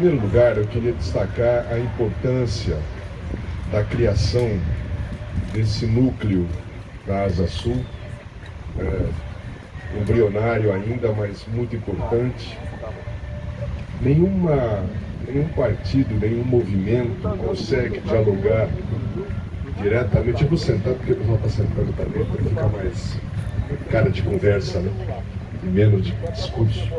primeiro lugar, eu queria destacar a importância da criação desse núcleo da Asa Sul, embrionário ainda, mas muito importante. Nenhum partido, nenhum movimento consegue dialogar diretamente. Eu vou sentar porque o pessoal está sentando também, para ficar mais cara de conversa, né? E menos de discurso.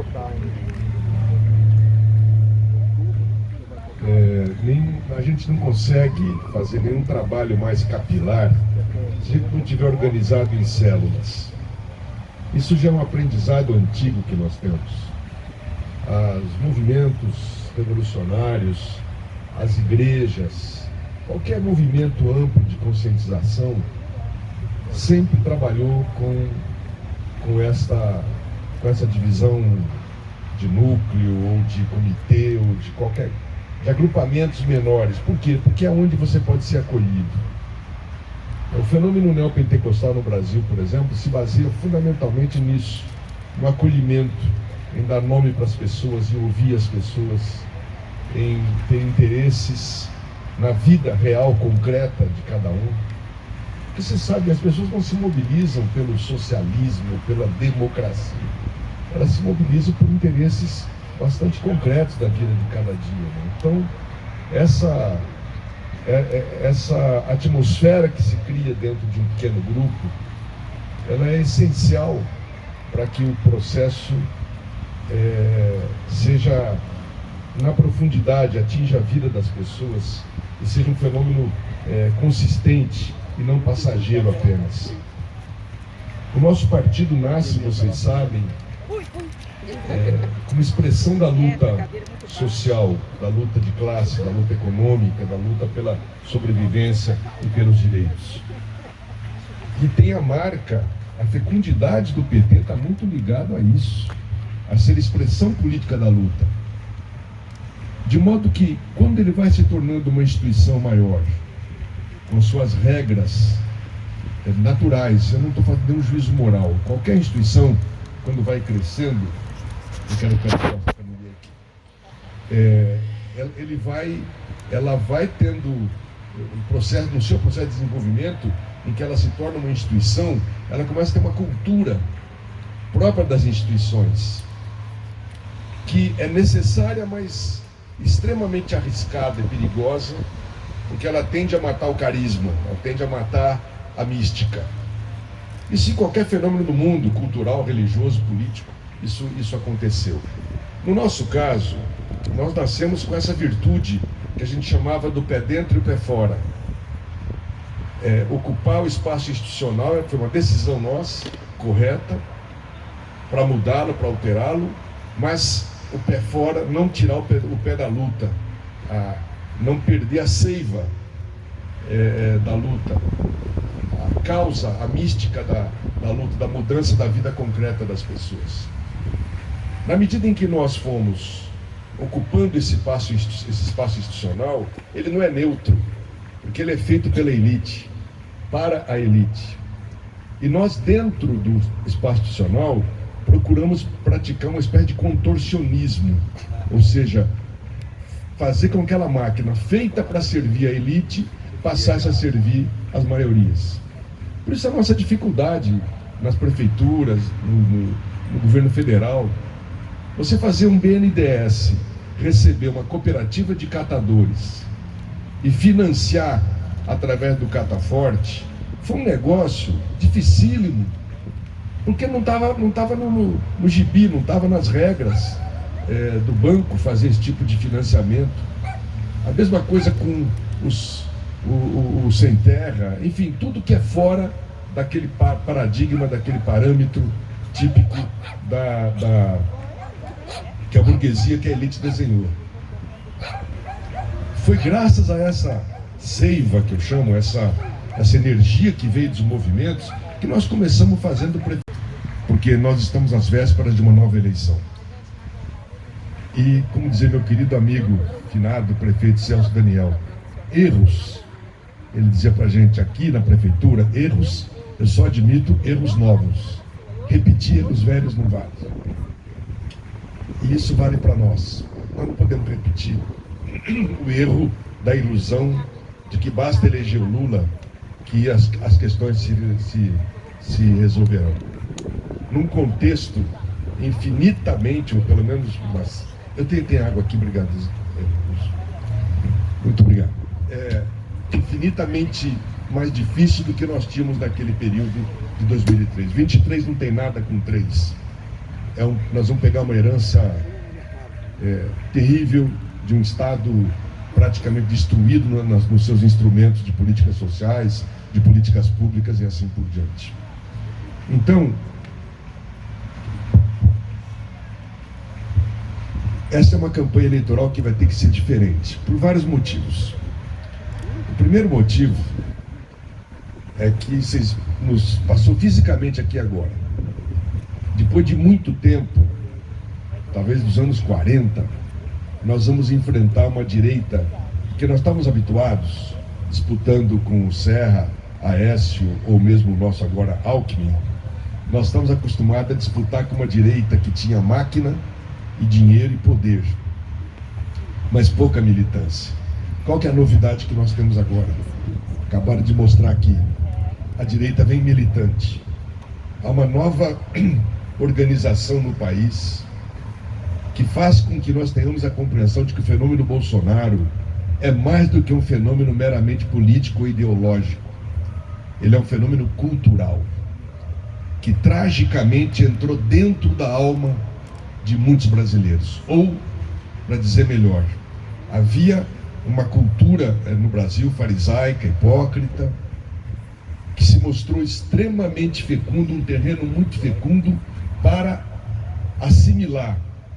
A gente não consegue fazer nenhum trabalho mais capilar se a gente não estiver organizado em células. Isso já é um aprendizado antigo que nós temos. Os movimentos revolucionários, as igrejas, qualquer movimento amplo de conscientização sempre trabalhou com essa divisão de núcleo, ou de comitê, ou de agrupamentos menores. Por quê? Porque é onde você pode ser acolhido. O fenômeno neopentecostal no Brasil, por exemplo, se baseia fundamentalmente nisso, no acolhimento, em dar nome para as pessoas e ouvir as pessoas, em ter interesses na vida real, concreta de cada um. Porque você sabe, as pessoas não se mobilizam pelo socialismo, pela democracia. Elas se mobilizam por interesses bastante concretos da vida de cada dia, né? Então, essa atmosfera que se cria dentro de um pequeno grupo, ela é essencial para que o processo seja na profundidade, atinja a vida das pessoas e seja um fenômeno consistente e não passageiro apenas. O nosso partido nasce, vocês sabem, como expressão da luta social, da luta de classe, da luta econômica, da luta pela sobrevivência e pelos direitos. E tem a marca, a fecundidade do PT está muito ligado a isso, a ser expressão política da luta. De modo que, quando ele vai se tornando uma instituição maior, com suas regras naturais, eu não estou fazendo nenhum juízo moral, qualquer instituição, quando vai crescendo, eu quero perguntar para ninguém aqui, ela vai tendo no seu processo de desenvolvimento, em que ela se torna uma instituição, ela começa a ter uma cultura própria das instituições, que é necessária, mas extremamente arriscada e perigosa, porque ela tende a matar o carisma, ela tende a matar a mística. Isso em qualquer fenômeno do mundo, cultural, religioso, político, isso aconteceu. No nosso caso, nós nascemos com essa virtude que a gente chamava do pé dentro e o pé fora. Ocupar o espaço institucional foi uma decisão nossa, correta, para mudá-lo, para alterá-lo, mas o pé fora, não tirar o pé da luta, não perder a seiva da luta, a causa, a mística da luta, da mudança da vida concreta das pessoas. Na medida em que nós fomos ocupando esse espaço institucional, ele não é neutro, porque ele é feito pela elite, para a elite. E nós, dentro do espaço institucional, procuramos praticar uma espécie de contorcionismo, ou seja, fazer com que aquela máquina feita para servir a elite passasse a servir as maiorias. Por isso a nossa dificuldade nas prefeituras, no governo federal. Você fazer um BNDES, receber uma cooperativa de catadores e financiar através do Cataforte, foi um negócio dificílimo, porque não estava no gibi, não estava nas regras do banco fazer esse tipo de financiamento. A mesma coisa com o sem terra, enfim, tudo que é fora daquele paradigma, daquele parâmetro típico que a burguesia, que a elite desenhou. Foi graças a essa seiva, que eu chamo, essa energia que veio dos movimentos, que nós começamos fazendo, porque nós estamos às vésperas de uma nova eleição. E, como dizia meu querido amigo, finado prefeito Celso Daniel, erros, ele dizia pra gente aqui na prefeitura, erros, eu só admito erros novos. Repetir erros velhos não vale. E isso vale para nós. nós não podemos repetir o erro da ilusão de que basta eleger o Lula que as questões se resolverão. Num contexto infinitamente, ou pelo menos umas... Eu tenho água aqui, obrigado. Muito obrigado. Infinitamente mais difícil do que nós tínhamos naquele período de 2003. 23 não tem nada com 3. Nós vamos pegar uma herança terrível de um Estado praticamente destruído nos seus instrumentos de políticas sociais, de políticas públicas e assim por diante. Então, essa é uma campanha eleitoral que vai ter que ser diferente, por vários motivos. O primeiro motivo é que vocês nos passou fisicamente aqui agora. Depois de muito tempo, talvez dos anos 40, nós vamos enfrentar uma direita que nós estávamos habituados, disputando com o Serra, Aécio ou mesmo o nosso agora Alckmin. Nós estamos acostumados a disputar com uma direita que tinha máquina e dinheiro e poder, mas pouca militância. Qual que é a novidade que nós temos agora? Acabaram de mostrar aqui. A direita vem militante. Há uma nova organização no país que faz com que nós tenhamos a compreensão de que o fenômeno Bolsonaro é mais do que um fenômeno meramente político ou ideológico. Ele é um fenômeno cultural, que tragicamente entrou dentro da alma de muitos brasileiros. Ou, para dizer melhor, havia uma cultura no Brasil farisaica, hipócrita, que se mostrou extremamente fecundo, um terreno muito fecundo para assimilar,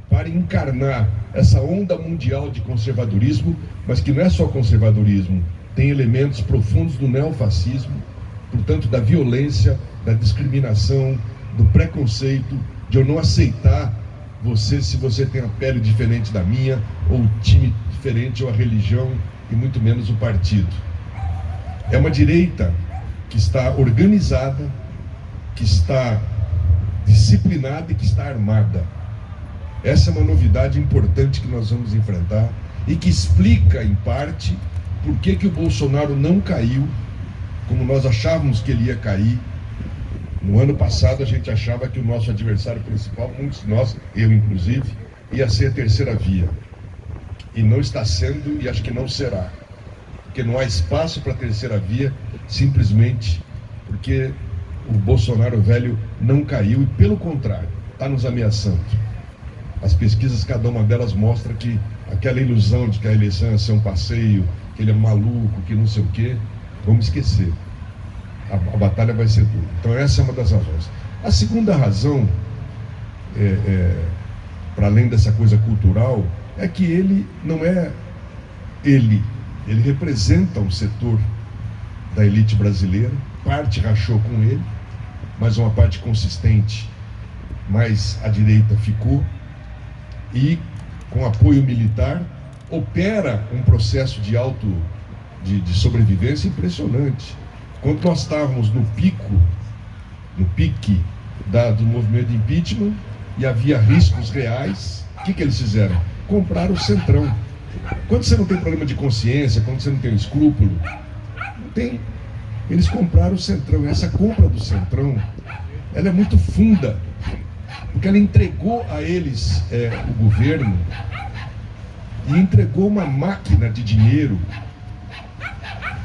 para encarnar essa onda mundial de conservadorismo, mas que não é só conservadorismo, tem elementos profundos do neofascismo, portanto da violência, da discriminação, do preconceito, de eu não aceitar você se você tem a pele diferente da minha, ou o time diferente, ou a religião, e muito menos o partido. É uma direita que está organizada, que está disciplinada e que está armada. Essa é uma novidade importante que nós vamos enfrentar e que explica, em parte, por que o Bolsonaro não caiu como nós achávamos que ele ia cair. No ano passado a gente achava que o nosso adversário principal, muitos de nós, eu inclusive, ia ser a terceira via. E não está sendo e acho que não será. Porque não há espaço para a terceira via, simplesmente porque o Bolsonaro velho não caiu e, pelo contrário, está nos ameaçando. As pesquisas, cada uma delas mostra que aquela ilusão de que a eleição ia ser um passeio, que ele é maluco, que não sei o quê, vamos esquecer. A batalha vai ser dura. Então essa é uma das razões. A segunda razão, para além dessa coisa cultural, é que ele não é ele representa um setor da elite brasileira, parte rachou com ele, mas uma parte consistente, mas a direita ficou, e com apoio militar opera um processo de sobrevivência impressionante. Quando nós estávamos no pique do movimento de impeachment e havia riscos reais, o que eles fizeram? Compraram o Centrão. Quando você não tem problema de consciência, quando você não tem escrúpulo, não tem. Eles compraram o Centrão. E essa compra do Centrão, ela é muito funda, porque ela entregou a eles o governo e entregou uma máquina de dinheiro.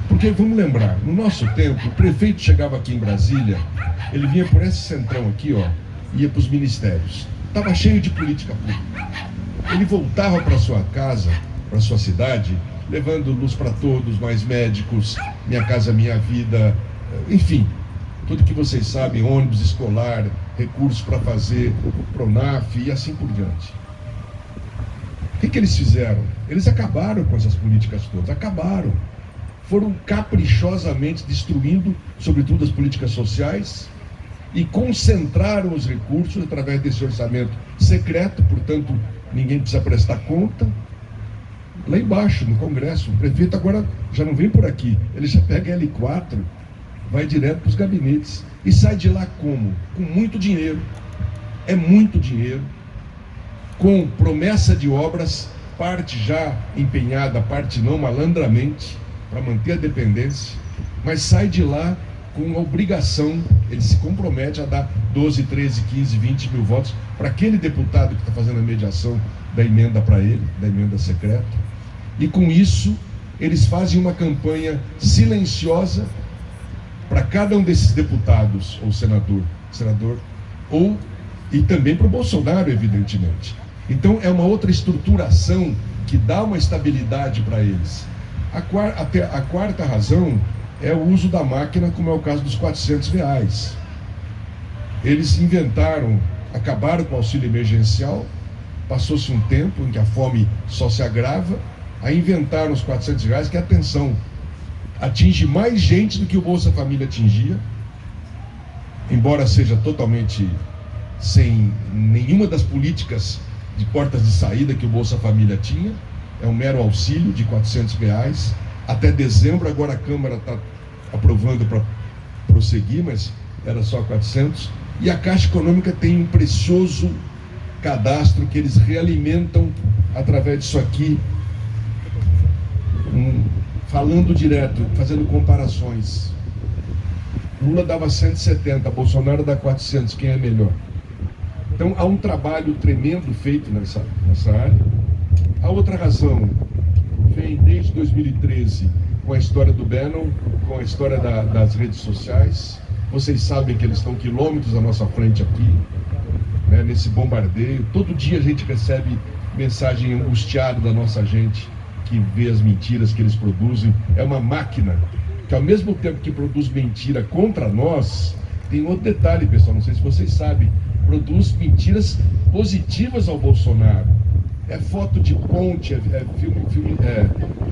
Porque, vamos lembrar, no nosso tempo, o prefeito chegava aqui em Brasília, ele vinha por esse Centrão aqui, ó, ia para os ministérios. Estava cheio de política pública. Ele voltava para sua casa, para sua cidade, levando luz para todos, mais médicos, Minha Casa Minha Vida, enfim, tudo que vocês sabem, ônibus escolar, recursos para fazer, Pronaf e assim por diante. O que eles fizeram? Eles acabaram com essas políticas todas, acabaram. Foram caprichosamente destruindo, sobretudo, as políticas sociais e concentraram os recursos através desse orçamento secreto, portanto, ninguém precisa prestar conta. Lá embaixo, no Congresso, o prefeito agora já não vem por aqui, ele já pega L4, vai direto para os gabinetes e sai de lá como? Com muito dinheiro, é muito dinheiro, com promessa de obras parte já empenhada, a parte não, malandramente, para manter a dependência, mas sai de lá com a obrigação, ele se compromete a dar 12, 13, 15, 20 mil votos para aquele deputado que está fazendo a mediação da emenda para ele, da emenda secreta, e com isso eles fazem uma campanha silenciosa para cada um desses deputados, ou senador, e também para o Bolsonaro, evidentemente. Então é uma outra estruturação que dá uma estabilidade para eles. A quarta razão é o uso da máquina, como é o caso dos R$400. Eles inventaram, acabaram com o auxílio emergencial, passou-se um tempo em que a fome só se agrava, aí inventaram os R$400, que, atenção, atinge mais gente do que o Bolsa Família atingia, embora seja totalmente sem nenhuma das políticas de portas de saída que o Bolsa Família tinha. É um mero auxílio de R$400 até dezembro. Agora a Câmara está aprovando para prosseguir, mas era só 400. E a Caixa Econômica tem um precioso cadastro que eles realimentam através disso aqui, falando direto, fazendo comparações. Lula dava 170, Bolsonaro dá 400, quem é melhor? Então há um trabalho tremendo feito nessa área. A outra razão vem desde 2013 com a história do Bannon, com a história das redes sociais. Vocês sabem que eles estão quilômetros à nossa frente aqui, né, nesse bombardeio. Todo dia a gente recebe mensagem angustiada da nossa gente que vê as mentiras que eles produzem. É uma máquina que, ao mesmo tempo que produz mentira contra nós, tem outro detalhe, pessoal, não sei se vocês sabem, produz mentiras positivas ao Bolsonaro. É foto de ponte,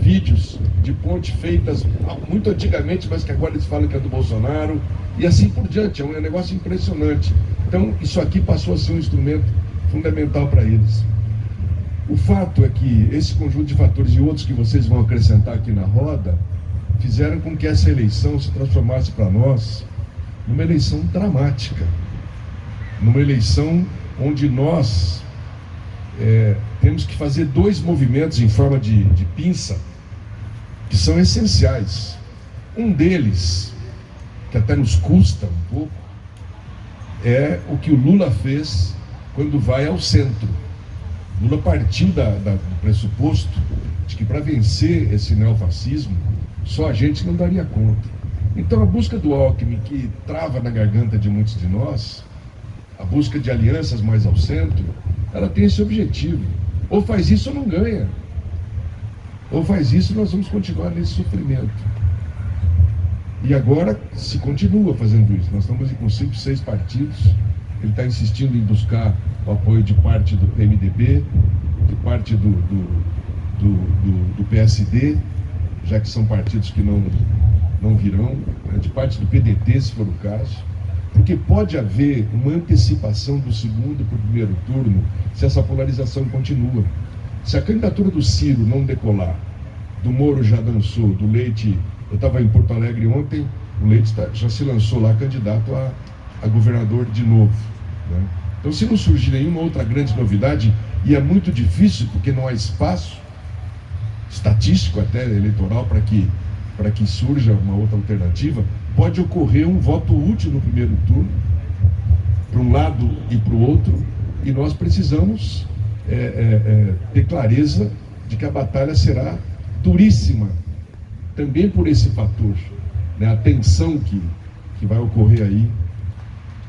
vídeos de ponte feitas muito antigamente, mas que agora eles falam que é do Bolsonaro, e assim por diante. É um negócio impressionante. Então, isso aqui passou a ser um instrumento fundamental para eles. O fato é que esse conjunto de fatores e outros que vocês vão acrescentar aqui na roda fizeram com que essa eleição se transformasse para nós numa eleição dramática, numa eleição onde nós temos que fazer dois movimentos em forma de pinça que são essenciais. Um deles, que até nos custa um pouco, é o que o Lula fez quando vai ao centro. Lula partiu do pressuposto de que para vencer esse neofascismo só a gente não daria conta. Então a busca do Alckmin, que trava na garganta de muitos de nós, a busca de alianças mais ao centro, ela tem esse objetivo. Ou faz isso ou não ganha. Ou faz isso, nós vamos continuar nesse sofrimento. E agora se continua fazendo isso. Nós estamos com 5, 6 partidos. Ele está insistindo em buscar o apoio de parte do PMDB, de parte do PSD, já que são partidos que não virão, de parte do PDT, se for o caso. Porque pode haver uma antecipação do segundo para o primeiro turno se essa polarização continua. Se a candidatura do Ciro não decolar, do Moro já dançou, do Leite, eu estava em Porto Alegre ontem, o Leite já se lançou lá candidato a governador de novo, né? Então, se não surgir nenhuma outra grande novidade, e é muito difícil porque não há espaço estatístico até eleitoral para que surja uma outra alternativa, pode ocorrer um voto útil no primeiro turno, para um lado e para o outro, e nós precisamos ter clareza de que a batalha será duríssima, também por esse fator, né, a tensão que vai ocorrer aí.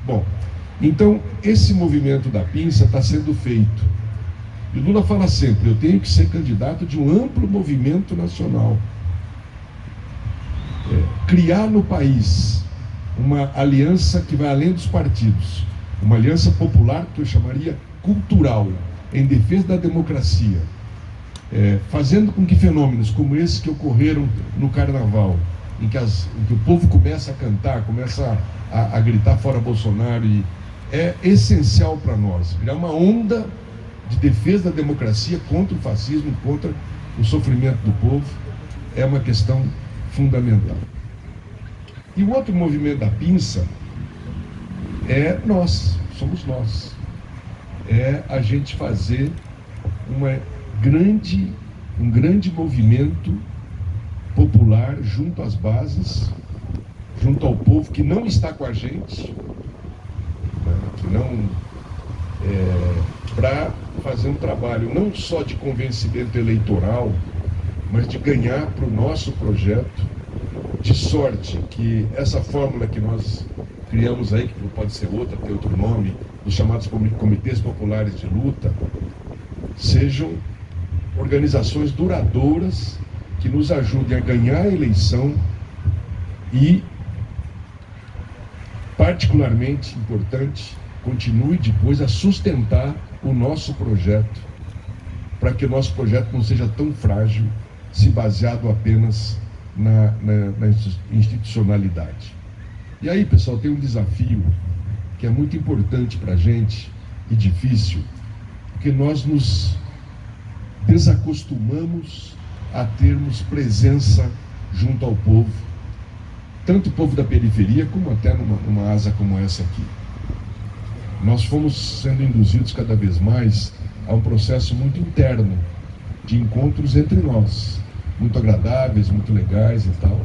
Bom, então esse movimento da pinça está sendo feito. E Lula fala sempre, eu tenho que ser candidato de um amplo movimento nacional. Criar no país uma aliança que vai além dos partidos, uma aliança popular que eu chamaria cultural, em defesa da democracia, fazendo com que fenômenos como esses que ocorreram no Carnaval, em que o povo começa a cantar, começa a gritar fora Bolsonaro, e é essencial para nós criar uma onda de defesa da democracia contra o fascismo, contra o sofrimento do povo. É uma questão fundamental. E o outro movimento da pinça somos nós. É a gente fazer uma um grande movimento popular junto às bases, junto ao povo que não está com a gente, que não para fazer um trabalho não só de convencimento eleitoral, mas de ganhar para o nosso projeto, de sorte que essa fórmula que nós criamos aí, que pode ser outra, ter outro nome, os chamados comitês populares de luta, sejam organizações duradouras que nos ajudem a ganhar a eleição e, particularmente importante, continue depois a sustentar o nosso projeto, para que o nosso projeto não seja tão frágil, se baseado apenas na institucionalidade. E aí, pessoal, tem um desafio que é muito importante para a gente e difícil, porque nós nos desacostumamos a termos presença junto ao povo, tanto o povo da periferia como até numa asa como essa aqui. Nós fomos sendo induzidos cada vez mais a um processo muito interno de encontros entre nós, muito agradáveis, muito legais e tal,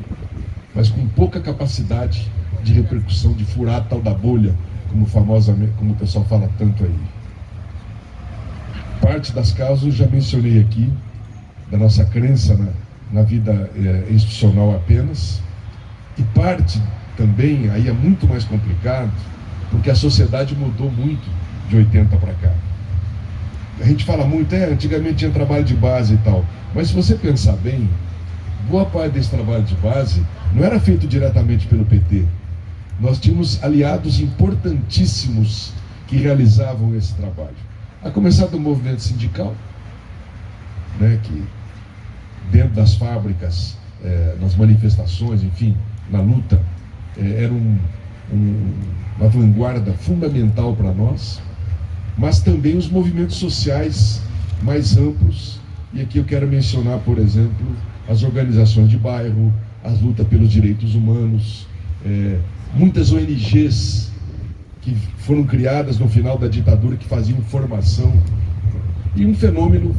mas com pouca capacidade de repercussão, de furar a tal da bolha, como o pessoal fala tanto aí. Parte das causas eu já mencionei aqui, da nossa crença na vida institucional apenas, e parte também, aí é muito mais complicado, porque a sociedade mudou muito de 80 para cá. A gente fala muito, antigamente tinha trabalho de base e tal, mas se você pensar bem, boa parte desse trabalho de base não era feito diretamente pelo PT. Nós tínhamos aliados importantíssimos que realizavam esse trabalho. A começar do movimento sindical, né, que dentro das fábricas, nas manifestações, enfim, na luta, era uma vanguarda fundamental para nós, mas também os movimentos sociais mais amplos, e aqui eu quero mencionar, por exemplo, as organizações de bairro, as lutas pelos direitos humanos, muitas ONGs que foram criadas no final da ditadura, que faziam formação, e um fenômeno,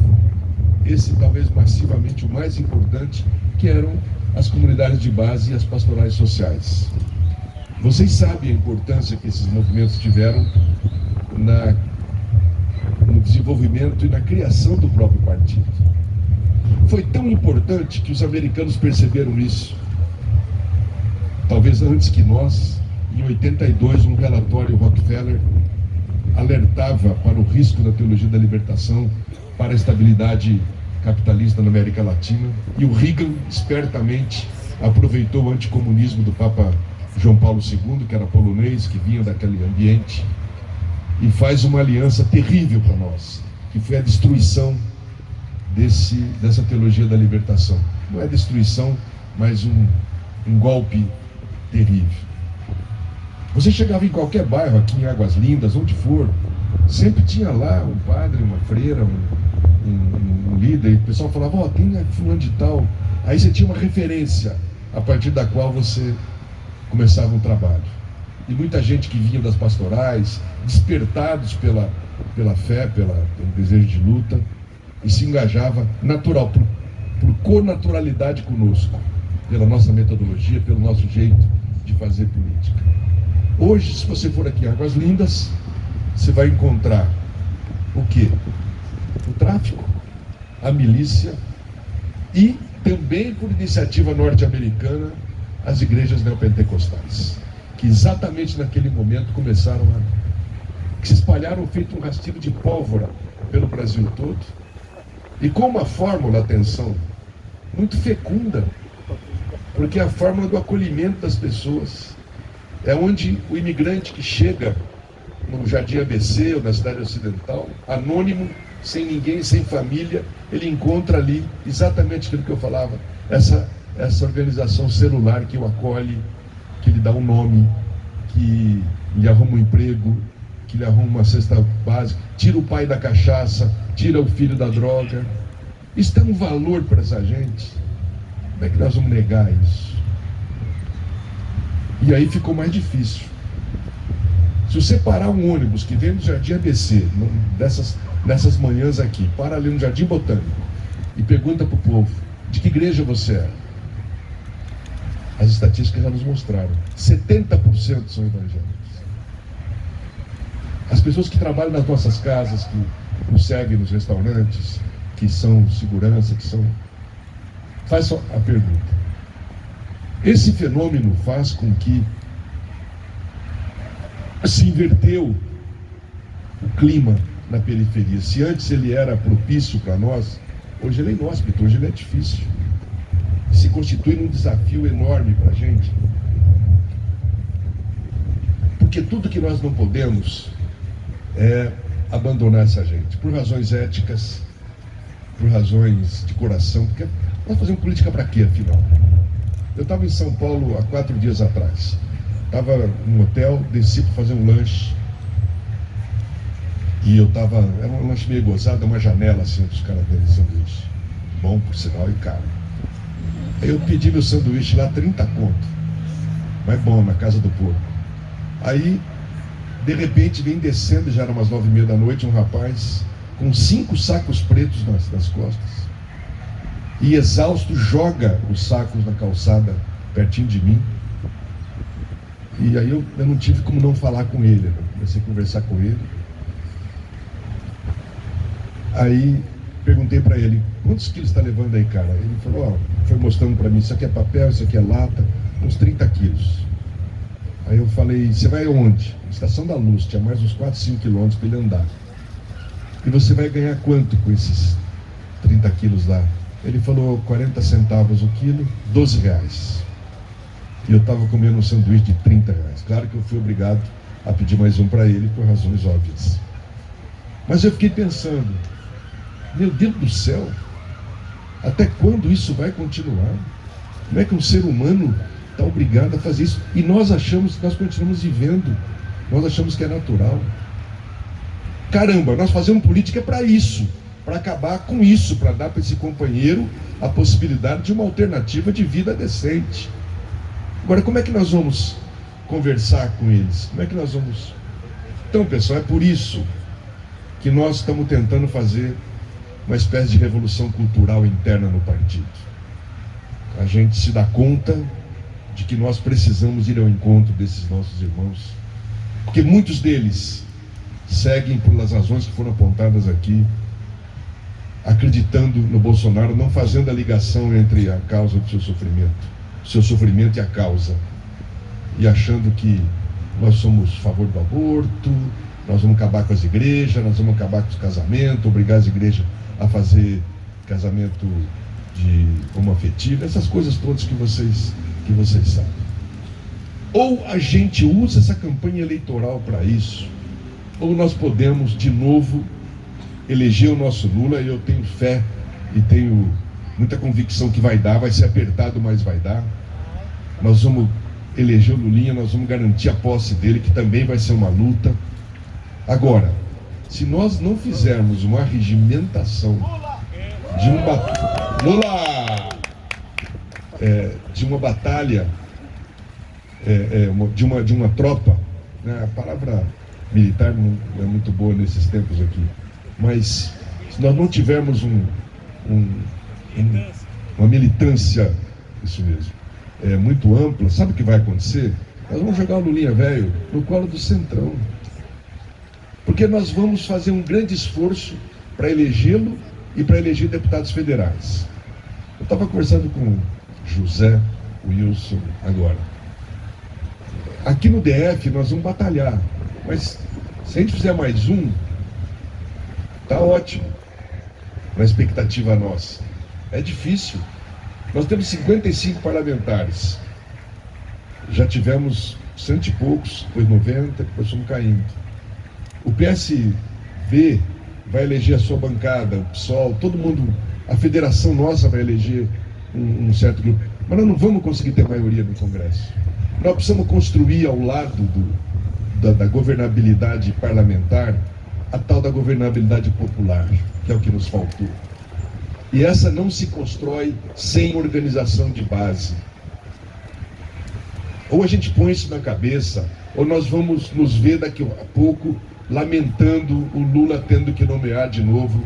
esse talvez massivamente o mais importante, que eram as comunidades de base e as pastorais sociais. Vocês sabem a importância que esses movimentos tiveram no desenvolvimento e na criação do próprio partido. Foi tão importante que os americanos perceberam isso, talvez antes que nós. Em 82, um relatório Rockefeller alertava para o risco da teologia da libertação para a estabilidade capitalista na América Latina, e o Reagan espertamente aproveitou o anticomunismo do Papa João Paulo II, que era polonês, que vinha daquele ambiente, e faz uma aliança terrível para nós, que foi a destruição dessa teologia da libertação. Não é destruição, mas um golpe terrível. Você chegava em qualquer bairro, aqui em Águas Lindas, onde for, sempre tinha lá um padre, uma freira, um líder, e o pessoal falava, tem fulano de tal. Aí você tinha uma referência a partir da qual você começava um trabalho. E muita gente que vinha das pastorais, despertados pela fé, pelo desejo de luta, e se engajava natural, por connaturalidade conosco, pela nossa metodologia, pelo nosso jeito de fazer política. Hoje, se você for aqui em Águas Lindas, você vai encontrar o quê? O tráfico, a milícia e também, por iniciativa norte-americana, as igrejas neopentecostais, que exatamente naquele momento começaram que se espalharam feito um rastilho de pólvora pelo Brasil todo, e com uma fórmula, atenção, muito fecunda, porque é a fórmula do acolhimento das pessoas. É onde o imigrante que chega no Jardim ABC ou na cidade ocidental, anônimo, sem ninguém, sem família, ele encontra ali exatamente aquilo que eu falava, essa organização celular que o acolhe, que lhe dá um nome, que lhe arruma um emprego, que lhe arruma uma cesta básica, tira o pai da cachaça, tira o filho da droga. Isso tem um valor para essa gente. Como é que nós vamos negar isso? E aí ficou mais difícil. Se você parar um ônibus que vem do Jardim ABC, nessas manhãs aqui, para ali no Jardim Botânico e pergunta para o povo, de que igreja você é? As estatísticas já nos mostraram, 70% são evangélicos. As pessoas que trabalham nas nossas casas, que nos seguem nos restaurantes, que são segurança, que são... Faz só a pergunta. Esse fenômeno faz com que se inverteu o clima na periferia. Se antes ele era propício para nós, hoje ele é inóspito, hoje ele é difícil. Se constitui um desafio enorme para a gente. Porque tudo que nós não podemos é abandonar essa gente, por razões éticas, por razões de coração. Porque nós fazemos política para quê, afinal? Eu estava em São Paulo há 4 dias atrás. Estava no hotel, desci para fazer um lanche. E eu estava, era um lanche meio gozado, uma janela assim, para os caras verem sanduíche. Bom, por sinal, e caro. Aí eu pedi meu sanduíche lá, 30 conto. Mas bom, na casa do porco. Aí, de repente, vem descendo, já eram umas 9h30 da noite, um rapaz com 5 sacos pretos nas costas. E exausto, joga os sacos na calçada, pertinho de mim. E aí eu não tive como não falar com ele, né? Comecei a conversar com ele. Aí perguntei para ele, quantos quilos está levando aí, cara? Ele falou, foi mostrando para mim, isso aqui é papel, isso aqui é lata, uns 30 quilos. Aí eu falei, você vai aonde? Estação da Luz, tinha mais uns 4, 5 quilômetros para ele andar. E você vai ganhar quanto com esses 30 quilos lá? Ele falou, 40 centavos o quilo, 12 reais. E eu estava comendo um sanduíche de 30 reais. Claro que eu fui obrigado a pedir mais um para ele, por razões óbvias. Mas eu fiquei pensando, meu Deus do céu, até quando isso vai continuar? Como é que um ser humano está obrigado a fazer isso? E nós achamos que nós continuamos vivendo, nós achamos que é natural. Caramba, nós fazemos política para isso, para acabar com isso, para dar para esse companheiro a possibilidade de uma alternativa de vida decente. Agora, como é que nós vamos conversar com eles? Como é que nós vamos... Então, pessoal, é por isso que nós estamos tentando fazer uma espécie de revolução cultural interna no partido. A gente se dá conta de que nós precisamos ir ao encontro desses nossos irmãos, porque muitos deles seguem pelas razões que foram apontadas aqui, acreditando no Bolsonaro, não fazendo a ligação entre a causa do seu sofrimento e a causa, e achando que nós somos a favor do aborto, nós vamos acabar com as igrejas, nós vamos acabar com os casamentos, obrigar as igrejas a fazer casamento de homoafetivo, essas coisas todas que vocês sabem. Ou a gente usa essa campanha eleitoral para isso, ou nós podemos de novo eleger o nosso Lula, e eu tenho fé e tenho muita convicção que vai ser apertado, mas vai dar. Nós vamos eleger o Lulinha, nós vamos garantir a posse dele, que também vai ser uma luta. Agora, se nós não fizermos uma regimentação de uma batalha, de uma tropa, né? A palavra militar não é muito boa nesses tempos aqui, mas se nós não tivermos uma militância, isso mesmo, muito ampla, sabe o que vai acontecer? Nós vamos jogar o Lulinha velho no colo do Centrão. Porque nós vamos fazer um grande esforço para elegê-lo e para eleger deputados federais. Eu estava conversando com o José Wilson agora. Aqui no DF nós vamos batalhar, mas se a gente fizer mais um, tá ótimo, na expectativa nossa. É difícil. Nós temos 55 parlamentares. Já tivemos 100 e poucos, depois 90, depois fomos caindo. O PSB vai eleger a sua bancada, o PSOL, todo mundo, a federação nossa vai eleger um certo grupo. Mas nós não vamos conseguir ter maioria no Congresso. Nós precisamos construir ao lado da governabilidade parlamentar a tal da governabilidade popular, que é o que nos faltou. E essa não se constrói sem organização de base. Ou a gente põe isso na cabeça, ou nós vamos nos ver daqui a pouco lamentando o Lula tendo que nomear de novo,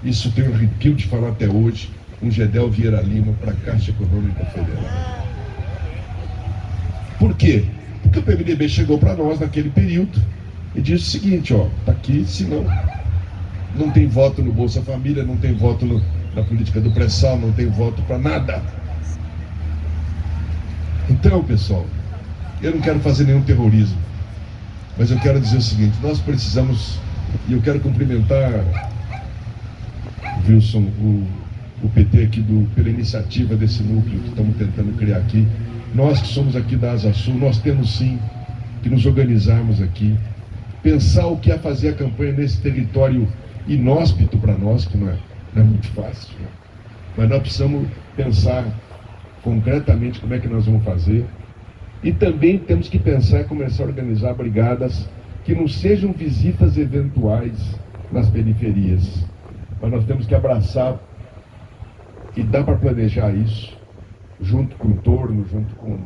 isso tem um arrepio de falar até hoje, um Gedel Vieira Lima para a Caixa Econômica Federal. Por quê? Porque o PMDB chegou para nós naquele período e disse o seguinte, ó, tá aqui, senão não tem voto no Bolsa Família, não tem voto na política do pré-sal, não tem voto para nada. Então, pessoal, eu não quero fazer nenhum terrorismo, mas eu quero dizer o seguinte, nós precisamos, e eu quero cumprimentar, Wilson, o PT aqui pela iniciativa desse núcleo que estamos tentando criar aqui. Nós que somos aqui da Asa Sul, nós temos sim que nos organizarmos aqui, pensar o que é fazer a campanha nesse território inóspito para nós, que não é muito fácil, né? Mas nós precisamos pensar concretamente como é que nós vamos fazer. E também temos que pensar e começar a organizar brigadas que não sejam visitas eventuais nas periferias. Mas nós temos que abraçar, e dá para planejar isso, junto com o entorno, junto com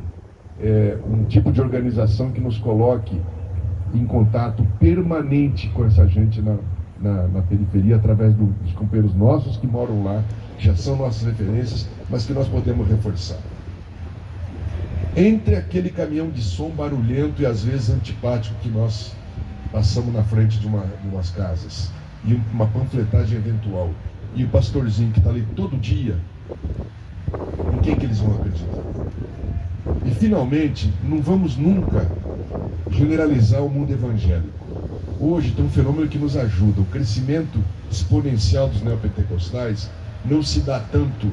um tipo de organização que nos coloque em contato permanente com essa gente na periferia, através dos companheiros nossos que moram lá, que já são nossas referências, mas que nós podemos reforçar. Entre aquele caminhão de som barulhento e às vezes antipático que nós passamos na frente de umas casas, e uma panfletagem eventual, e o pastorzinho que está ali todo dia, em quem que eles vão acreditar? E finalmente, não vamos nunca generalizar o mundo evangélico. Hoje tem um fenômeno que nos ajuda. O crescimento exponencial dos neopentecostais não se dá tanto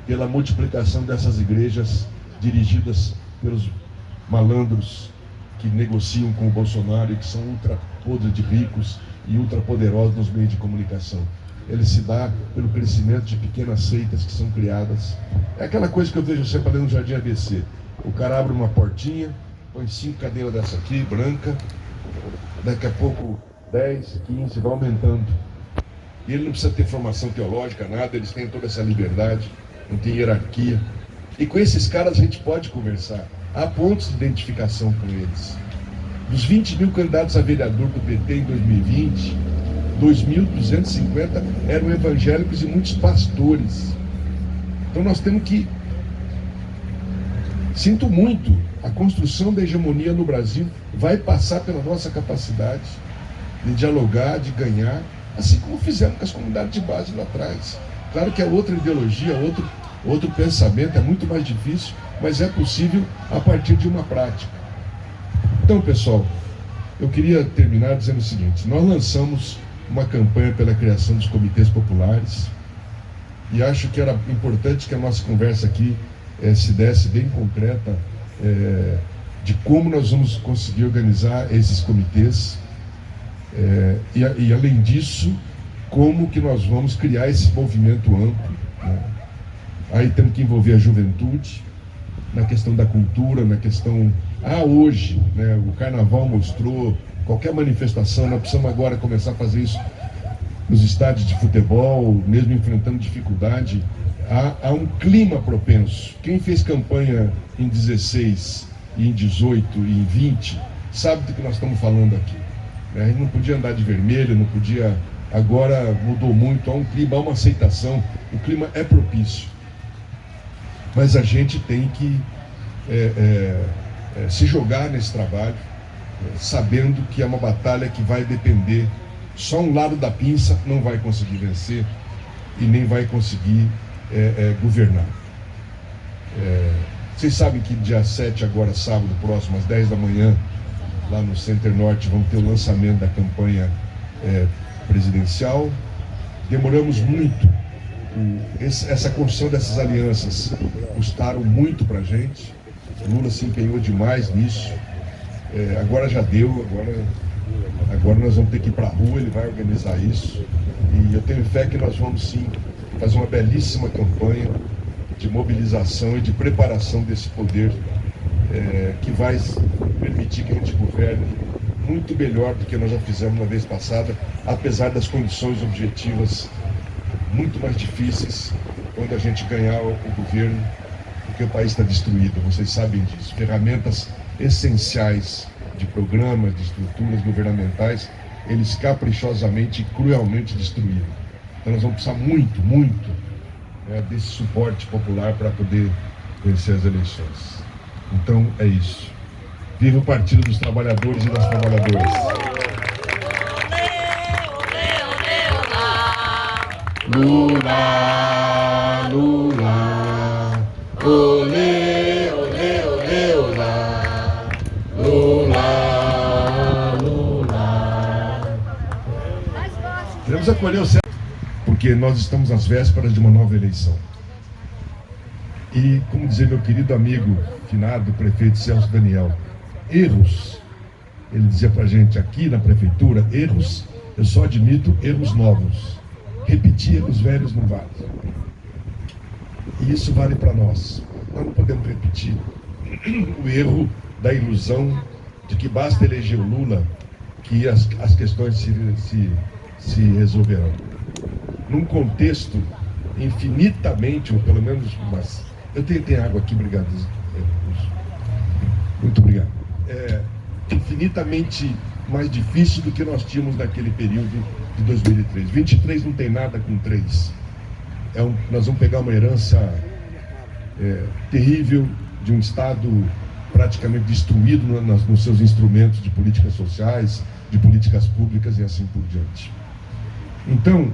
pela multiplicação dessas igrejas dirigidas pelos malandros que negociam com o Bolsonaro e que são ultra podres de ricos e ultrapoderosos nos meios de comunicação. Ele se dá pelo crescimento de pequenas seitas que são criadas. É aquela coisa que eu vejo sempre ali no Jardim ABC. O cara abre uma portinha, põe 5 cadeiras dessa aqui, branca, daqui a pouco 10, 15, vai aumentando. E ele não precisa ter formação teológica, nada, eles têm toda essa liberdade, não tem hierarquia. E com esses caras a gente pode conversar. Há pontos de identificação com eles. Dos 20 mil candidatos a vereador do PT em 2020, 2.250 eram evangélicos e muitos pastores. Então nós temos que... Sinto muito, a construção da hegemonia no Brasil vai passar pela nossa capacidade de dialogar, de ganhar, assim como fizemos com as comunidades de base lá atrás. Claro que é outra ideologia, outro pensamento, é muito mais difícil, mas é possível a partir de uma prática. Então, pessoal, eu queria terminar dizendo o seguinte: nós lançamos uma campanha pela criação dos comitês populares e acho que era importante que a nossa conversa aqui se desse bem concreta de como nós vamos conseguir organizar esses comitês e além disso, como que nós vamos criar esse movimento amplo, né? Aí temos que envolver a juventude na questão da cultura, na questão... hoje, né, o carnaval mostrou, qualquer manifestação, nós precisamos agora começar a fazer isso nos estádios de futebol, mesmo enfrentando dificuldade. Há um clima propenso. Quem fez campanha em 16, e em 18 e em 20, sabe do que nós estamos falando aqui. A gente não podia andar de vermelho, não podia... Agora mudou muito, há um clima, há uma aceitação, o clima é propício. Mas a gente tem que se jogar nesse trabalho, sabendo que é uma batalha que vai depender, só um lado da pinça não vai conseguir vencer e nem vai conseguir governar. Vocês sabem que dia 7, agora sábado próximo, às 10 da manhã, lá no Center Norte, vamos ter o lançamento da campanha presidencial. Demoramos muito. Essa construção dessas alianças custaram muito para a gente. O Lula se empenhou demais nisso. Agora já deu, agora nós vamos ter que ir para a rua, ele vai organizar isso. E eu tenho fé que nós vamos sim fazer uma belíssima campanha de mobilização e de preparação desse poder que vai permitir que a gente governe muito melhor do que nós já fizemos na vez passada, apesar das condições objetivas muito mais difíceis quando a gente ganhar o governo, porque o país está destruído, vocês sabem disso. Ferramentas essenciais de programas, de estruturas governamentais eles caprichosamente e cruelmente destruíram. Então nós vamos precisar muito, desse suporte popular para poder vencer as eleições. Então é isso. Viva o Partido dos Trabalhadores e das Trabalhadoras. Lula, Lula, olê, olê, olê, olá. Lula, Lula. Queremos acolher o céu, porque nós estamos às vésperas de uma nova eleição. E, como dizia meu querido amigo, finado prefeito Celso Daniel, erros, ele dizia pra gente aqui na prefeitura, erros, eu só admito erros novos. Repetir erros velhos não vale. E isso vale para nós. Nós não podemos repetir o erro da ilusão de que basta eleger o Lula que as questões se resolverão. Num contexto infinitamente, ou pelo menos umas... Eu tenho água aqui, obrigado. Muito obrigado. Infinitamente mais difícil do que nós tínhamos naquele período de 2003. 23 não tem nada com 3. Nós vamos pegar uma herança terrível de um Estado praticamente destruído nos seus instrumentos de políticas sociais, de políticas públicas e assim por diante. Então,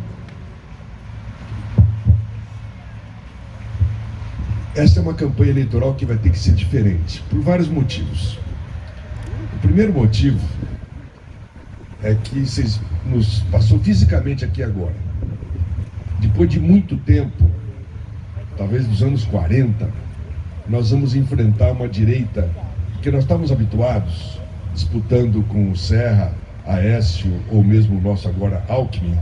essa é uma campanha eleitoral que vai ter que ser diferente, por vários motivos. O primeiro motivo é que vocês nos passou fisicamente aqui agora. Depois de muito tempo, talvez dos anos 40, nós vamos enfrentar uma direita que nós estávamos habituados, disputando com o Serra, Aécio ou mesmo o nosso agora Alckmin.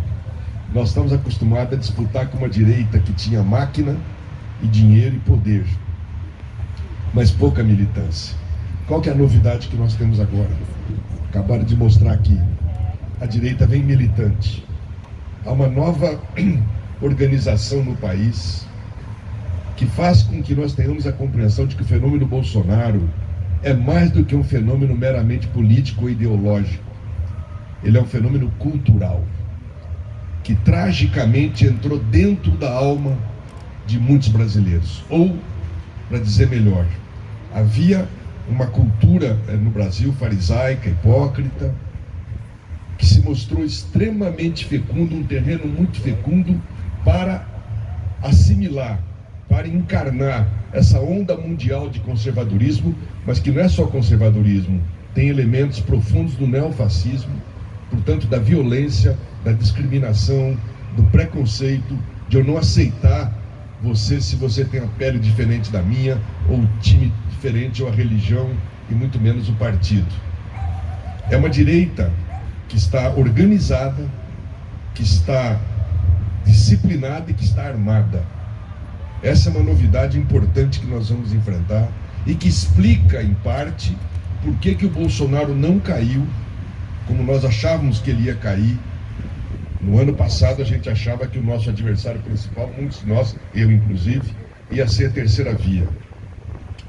Nós estamos acostumados a disputar com uma direita que tinha máquina e dinheiro e poder, mas pouca militância. Qual que é a novidade que nós temos agora? Acabaram de mostrar aqui. A direita vem militante. Há uma nova organização no país que faz com que nós tenhamos a compreensão de que o fenômeno Bolsonaro é mais do que um fenômeno meramente político ou ideológico. Ele é um fenômeno cultural que tragicamente entrou dentro da alma de muitos brasileiros. Ou, para dizer melhor, havia uma cultura no Brasil farisaica, hipócrita, que se mostrou extremamente fecundo, um terreno muito fecundo para assimilar, para encarnar essa onda mundial de conservadorismo, mas que não é só conservadorismo, tem elementos profundos do neofascismo, portanto da violência, da discriminação, do preconceito, de eu não aceitar você se você tem a pele diferente da minha, ou o time diferente, ou a religião, e muito menos o partido. É uma direita que está organizada, que está disciplinada e que está armada. Essa é uma novidade importante que nós vamos enfrentar e que explica, em parte, por que o Bolsonaro não caiu como nós achávamos que ele ia cair. No ano passado a gente achava que o nosso adversário principal, muitos de nós, eu inclusive, ia ser a terceira via.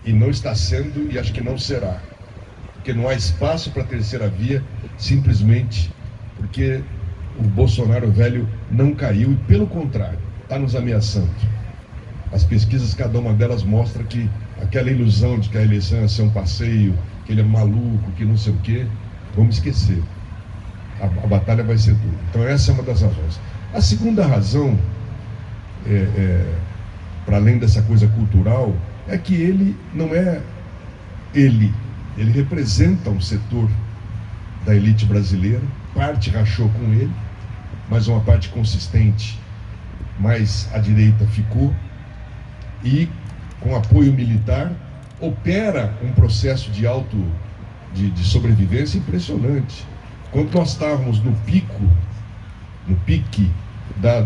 E não está sendo e acho que não será. Porque não há espaço para a terceira via, simplesmente porque o Bolsonaro velho não caiu e, pelo contrário, está nos ameaçando. As pesquisas, cada uma delas mostra que aquela ilusão de que a eleição ia ser um passeio, que ele é maluco, que não sei o quê, vamos esquecer. A batalha vai ser dura. Então essa é uma das razões. A segunda razão, para além dessa coisa cultural, é que ele não é ele representa um setor da elite brasileira, parte rachou com ele, mas uma parte consistente, mas a direita ficou, e com apoio militar opera um processo de sobrevivência impressionante. Quando nós estávamos no pique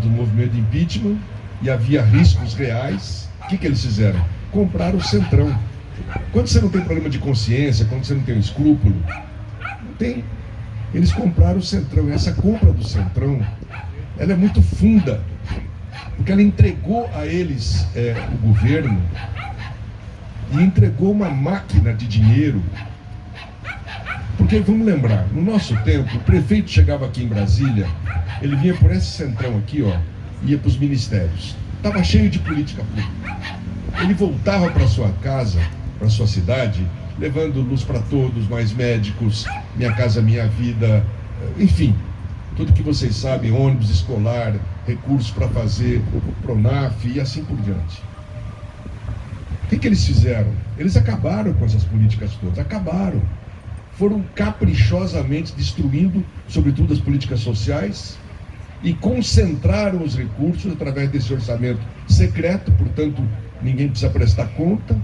do movimento de impeachment e havia riscos reais, o que eles fizeram? Compraram o Centrão. Quando você não tem problema de consciência, quando você não tem um escrúpulo, não tem. Eles compraram o Centrão. E essa compra do Centrão, ela é muito funda, porque ela entregou a eles o governo e entregou uma máquina de dinheiro. Por Porque, vamos lembrar, no nosso tempo, o prefeito chegava aqui em Brasília, ele vinha por esse centrão aqui, ó, ia para os ministérios. Estava cheio de política pública. Ele voltava para sua casa, para sua cidade, levando luz para todos, mais médicos, Minha Casa Minha Vida, enfim, tudo que vocês sabem, ônibus escolar, recursos para fazer, Pronaf e assim por diante. O que eles fizeram? Eles acabaram com essas políticas todas, acabaram. Foram caprichosamente destruindo, sobretudo, as políticas sociais e concentraram os recursos através desse orçamento secreto, portanto, ninguém precisa prestar conta.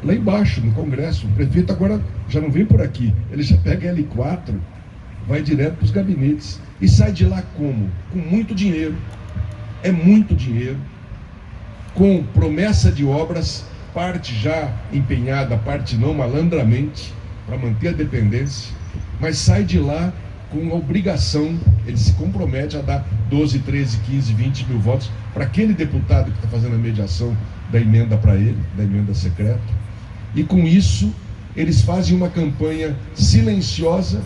Lá embaixo, no Congresso, o prefeito agora já não vem por aqui, ele já pega L4, vai direto para os gabinetes e sai de lá como? Com muito dinheiro, é muito dinheiro, com promessa de obras, parte já empenhada, parte não, malandramente, para manter a dependência, mas sai de lá com a obrigação, ele se compromete a dar 12, 13, 15, 20 mil votos para aquele deputado que está fazendo a mediação da emenda para ele, da emenda secreta, e com isso eles fazem uma campanha silenciosa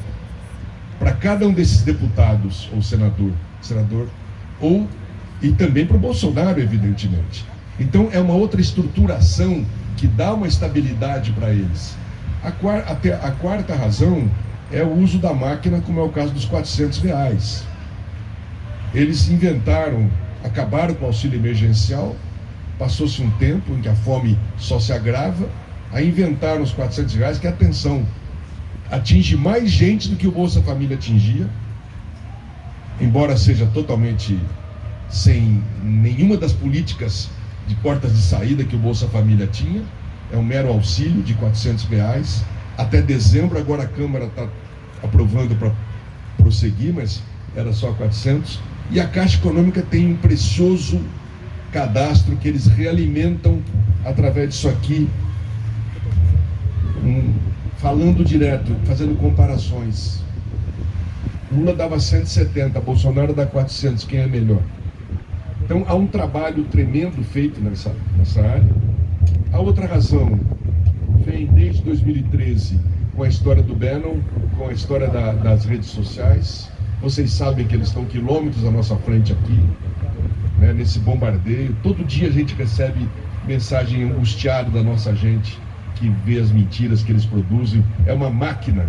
para cada um desses deputados, ou senador, e também para o Bolsonaro, evidentemente. Então é uma outra estruturação que dá uma estabilidade para eles. A quarta razão é o uso da máquina, como é o caso dos R$400. Eles inventaram, acabaram com o auxílio emergencial, passou-se um tempo em que a fome só se agrava, aí inventaram os R$400, que, atenção, atinge mais gente do que o Bolsa Família atingia, embora seja totalmente sem nenhuma das políticas de portas de saída que o Bolsa Família tinha. É um mero auxílio de R$400 até dezembro. Agora a Câmara está aprovando para prosseguir, mas era só 400. E a Caixa Econômica tem um precioso cadastro que eles realimentam através disso aqui, falando direto, fazendo comparações. Lula dava 170, Bolsonaro dá 400, quem é melhor? Então há um trabalho tremendo feito nessa área. A outra razão vem desde 2013 com a história do Bannon, com a história das redes sociais. Vocês sabem que eles estão quilômetros à nossa frente aqui, né, nesse bombardeio. Todo dia a gente recebe mensagem angustiada da nossa gente que vê as mentiras que eles produzem. É uma máquina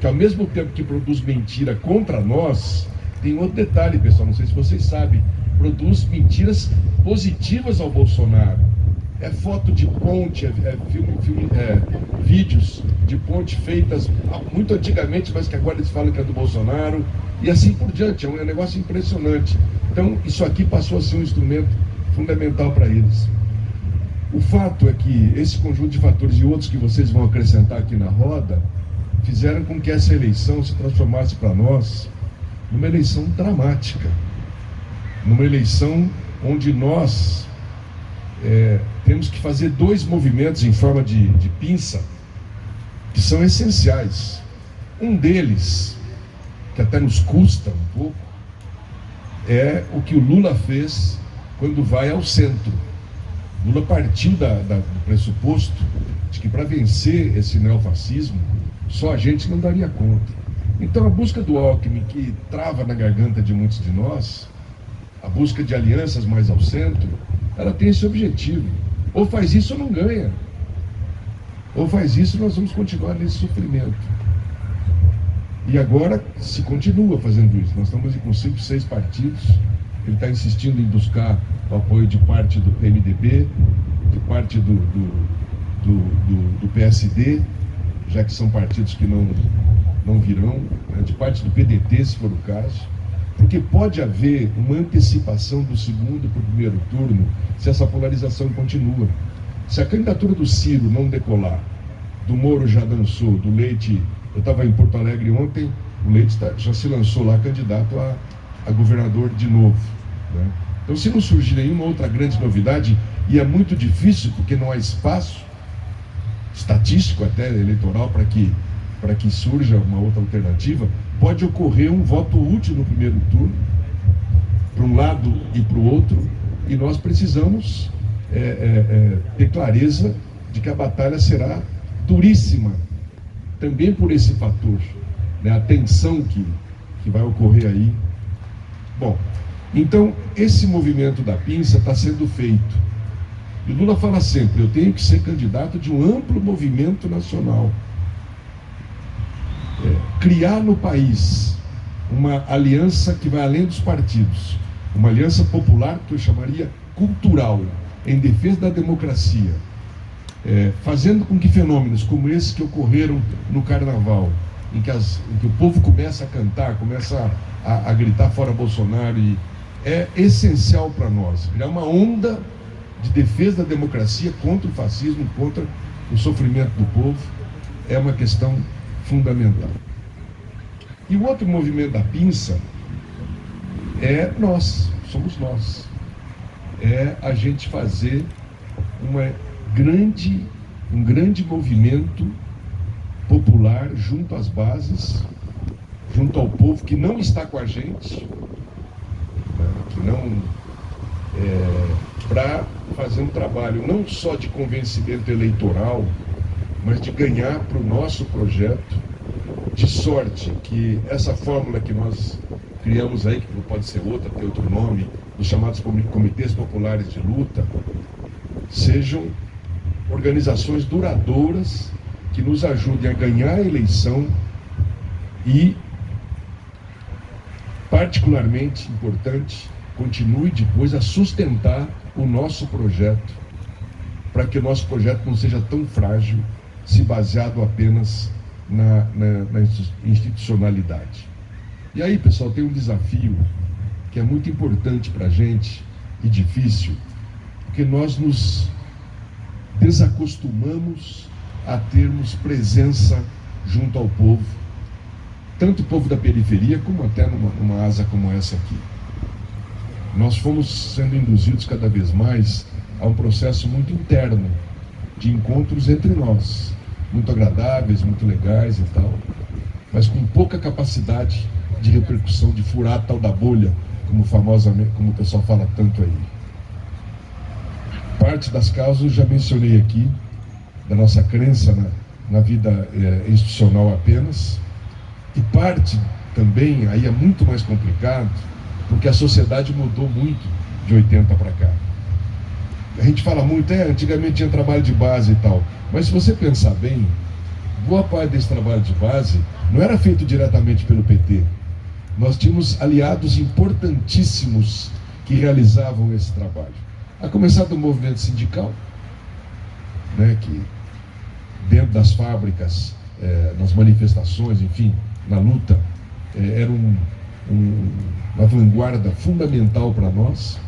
que, ao mesmo tempo que produz mentira contra nós, tem outro detalhe, pessoal, não sei se vocês sabem, produz mentiras positivas ao Bolsonaro. É foto de ponte, vídeos de ponte feitas muito antigamente, mas que agora eles falam que é do Bolsonaro, e assim por diante. É um negócio impressionante. Então, isso aqui passou a ser um instrumento fundamental para eles. O fato é que esse conjunto de fatores e outros que vocês vão acrescentar aqui na roda fizeram com que essa eleição se transformasse para nós numa eleição dramática, numa eleição onde nós temos que fazer dois movimentos em forma de pinça que são essenciais. Um deles, que até nos custa um pouco, é o que o Lula fez quando vai ao centro. Lula partiu do pressuposto de que para vencer esse neofascismo, só a gente não daria conta. Então a busca do Alckmin, que trava na garganta de muitos de nós, a busca de alianças mais ao centro, ela tem esse objetivo. Ou faz isso ou não ganha. Ou faz isso, nós vamos continuar nesse sofrimento. E agora se continua fazendo isso. Nós estamos com 5, 6 partidos. Ele está insistindo em buscar o apoio de parte do PMDB, de parte do PSD, já que são partidos que não virão, né, de parte do PDT, se for o caso. Porque pode haver uma antecipação do segundo para o primeiro turno se essa polarização continua. Se a candidatura do Ciro não decolar, do Moro já dançou, do Leite, eu estava em Porto Alegre ontem, o Leite já se lançou lá candidato a governador de novo, né? Então, se não surgir nenhuma outra grande novidade, e é muito difícil porque não há espaço estatístico até eleitoral para que surja uma outra alternativa, pode ocorrer um voto útil no primeiro turno, para um lado e para o outro, e nós precisamos ter clareza de que a batalha será duríssima também por esse fator, né, a tensão que vai ocorrer aí. Bom, então esse movimento da pinça está sendo feito. E o Lula fala sempre, eu tenho que ser candidato de um amplo movimento nacional. Criar no país uma aliança que vai além dos partidos, uma aliança popular que eu chamaria cultural, em defesa da democracia, fazendo com que fenômenos como esses que ocorreram no Carnaval, em que o povo começa a cantar, começa a gritar fora Bolsonaro, e é essencial para nós criar uma onda de defesa da democracia contra o fascismo, contra o sofrimento do povo, é uma questão fundamental. E o outro movimento da pinça é nós, somos nós. É a gente fazer um grande movimento popular junto às bases, junto ao povo que não está com a gente, que não para fazer um trabalho não só de convencimento eleitoral, mas de ganhar para o nosso projeto, de sorte que essa fórmula que nós criamos aí, que não pode ser outra, ter outro nome, os chamados comitês populares de luta, sejam organizações duradouras que nos ajudem a ganhar a eleição e, particularmente importante, continue depois a sustentar o nosso projeto, para que o nosso projeto não seja tão frágil, se baseado apenas na institucionalidade. E aí, pessoal, tem um desafio que é muito importante para a gente e difícil, porque nós nos desacostumamos a termos presença junto ao povo, tanto o povo da periferia como até numa asa como essa aqui. Nós fomos sendo induzidos cada vez mais a um processo muito interno de encontros entre nós, muito agradáveis, muito legais e tal, mas com pouca capacidade de repercussão, de furar a tal da bolha, como o pessoal fala tanto aí. Parte das causas eu já mencionei aqui, da nossa crença na vida institucional apenas, e parte também, aí é muito mais complicado, porque a sociedade mudou muito de 80 para cá. A gente fala muito, antigamente tinha trabalho de base e tal, mas se você pensar bem, boa parte desse trabalho de base não era feito diretamente pelo PT. Nós tínhamos aliados importantíssimos que realizavam esse trabalho. A começar do movimento sindical, né, que dentro das fábricas, nas manifestações, enfim, na luta, era uma vanguarda fundamental para nós,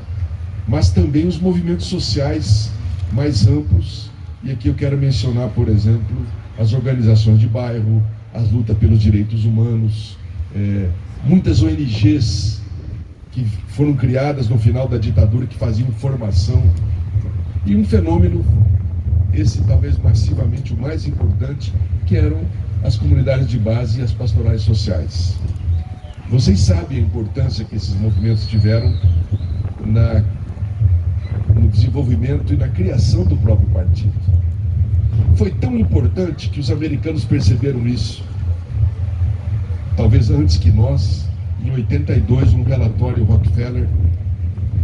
mas também os movimentos sociais mais amplos, e aqui eu quero mencionar, por exemplo, as organizações de bairro, as lutas pelos direitos humanos, muitas ONGs que foram criadas no final da ditadura, que faziam formação, e um fenômeno, esse talvez massivamente o mais importante, que eram as comunidades de base e as pastorais sociais. Vocês sabem a importância que esses movimentos tiveram no desenvolvimento e na criação do próprio partido. Foi tão importante que os americanos perceberam isso, talvez antes que nós. Em 82, um relatório Rockefeller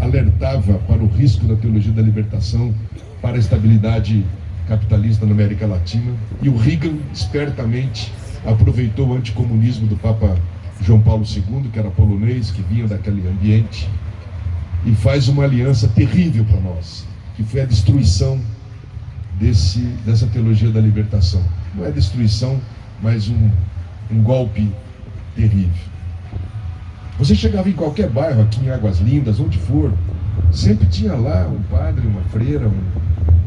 alertava para o risco da teologia da libertação para a estabilidade capitalista na América Latina, e o Reagan espertamente aproveitou o anticomunismo do Papa João Paulo II, que era polonês, que vinha daquele ambiente, e faz uma aliança terrível para nós, que foi a destruição dessa teologia da libertação. Não é destruição, mas um golpe terrível. Você chegava em qualquer bairro, aqui em Águas Lindas, onde for, sempre tinha lá um padre, uma freira,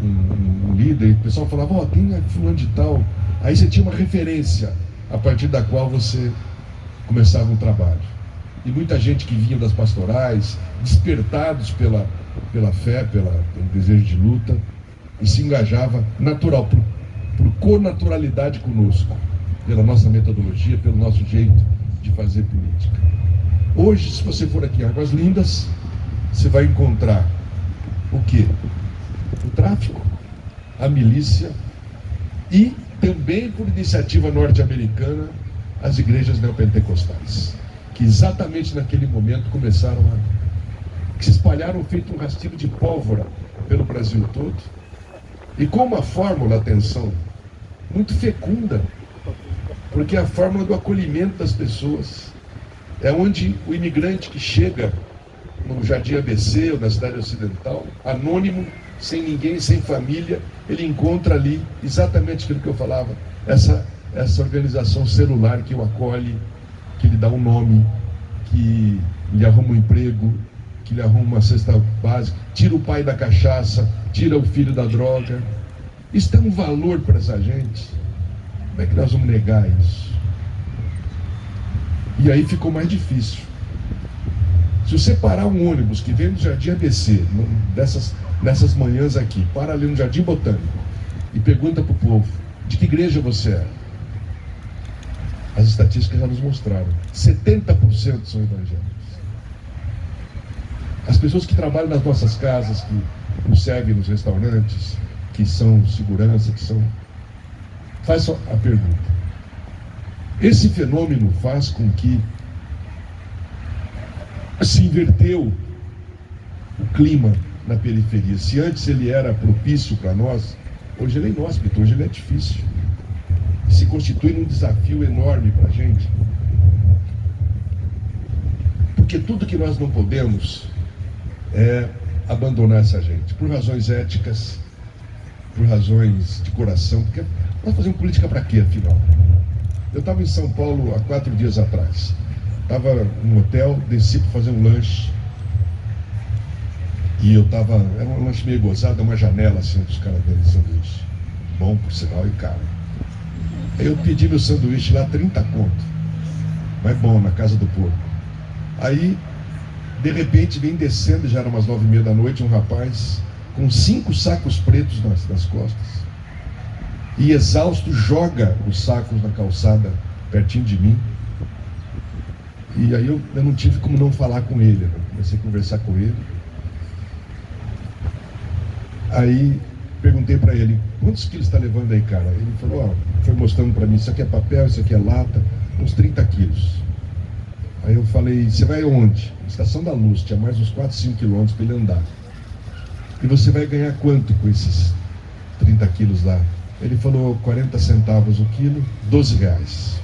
um líder, e o pessoal falava, tem fulano de tal. Aí você tinha uma referência a partir da qual você começava um trabalho. E muita gente que vinha das pastorais, despertados pela fé, pelo desejo de luta, e se engajava por connaturalidade conosco, pela nossa metodologia, pelo nosso jeito de fazer política. Hoje, se você for aqui em Águas Lindas, você vai encontrar o quê? O tráfico, a milícia e também por iniciativa norte-americana, as igrejas neopentecostais, que exatamente naquele momento começaram que se espalharam feito um rastilho de pólvora pelo Brasil todo, e com uma fórmula, atenção, muito fecunda, porque é a fórmula do acolhimento das pessoas. É onde o imigrante que chega no Jardim ABC ou na cidade ocidental, anônimo, sem ninguém, sem família, ele encontra ali exatamente aquilo que eu falava, essa organização celular que o acolhe, que lhe dá um nome, que lhe arruma um emprego, que lhe arruma uma cesta básica, tira o pai da cachaça, tira o filho da droga. Isso tem um valor para essa gente. Como é que nós vamos negar isso? E aí ficou mais difícil. Se você parar um ônibus que vem do Jardim ABC, nessas manhãs aqui, para ali no Jardim Botânico, e pergunta para o povo, de que igreja você é? As estatísticas já nos mostraram, 70% são evangélicos. As pessoas que trabalham nas nossas casas, que nos servem nos restaurantes, que são segurança, Faz só a pergunta. Esse fenômeno faz com que se inverteu o clima na periferia. Se antes ele era propício para nós, hoje ele é inóspito, hoje ele é difícil. Se constitui um desafio enorme para a gente. Porque tudo que nós não podemos é abandonar essa gente, por razões éticas, por razões de coração, porque nós fazemos política para quê, afinal? Eu estava em São Paulo há 4 dias atrás. Estava no hotel, desci para fazer um lanche. E era um lanche meio gozado, uma janela assim, dos caras dando sanduíche. Bom, por sinal, e caro. Aí eu pedi meu sanduíche lá, 30 conto. Mas bom, na casa do porco. Aí, de repente, vem descendo, já era umas 9h30 da noite, um rapaz com 5 sacos pretos nas costas. E exausto, joga os sacos na calçada, pertinho de mim. E aí eu não tive como não falar com ele, né? Comecei a conversar com ele. Aí perguntei para ele, quantos quilos está levando aí, cara? Ele falou, foi mostrando para mim, isso aqui é papel, isso aqui é lata, uns 30 quilos. Aí eu falei, você vai aonde? Estação da Luz, tinha mais uns 4, 5 quilômetros para ele andar. E você vai ganhar quanto com esses 30 quilos lá? Ele falou, 40 centavos o quilo, 12 reais.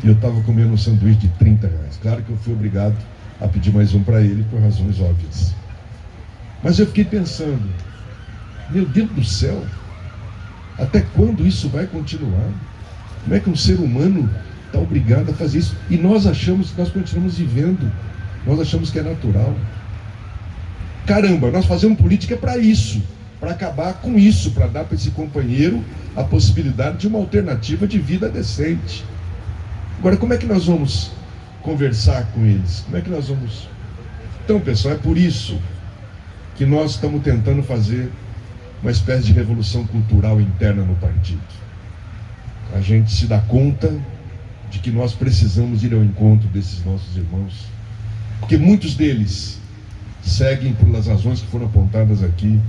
E eu estava comendo um sanduíche de 30 reais. Claro que eu fui obrigado a pedir mais um para ele, por razões óbvias. Mas eu fiquei pensando, meu Deus do céu, até quando isso vai continuar? Como é que um ser humano está obrigado a fazer isso? E nós achamos que nós continuamos vivendo, nós achamos que é natural. Caramba, nós fazemos política para isso, para acabar com isso, para dar para esse companheiro a possibilidade de uma alternativa de vida decente. Agora, como é que nós vamos conversar com eles? Como é que nós vamos... Então, pessoal, é por isso que nós estamos tentando fazer uma espécie de revolução cultural interna no partido. A gente se dá conta de que nós precisamos ir ao encontro desses nossos irmãos, porque muitos deles seguem pelas razões que foram apontadas aqui,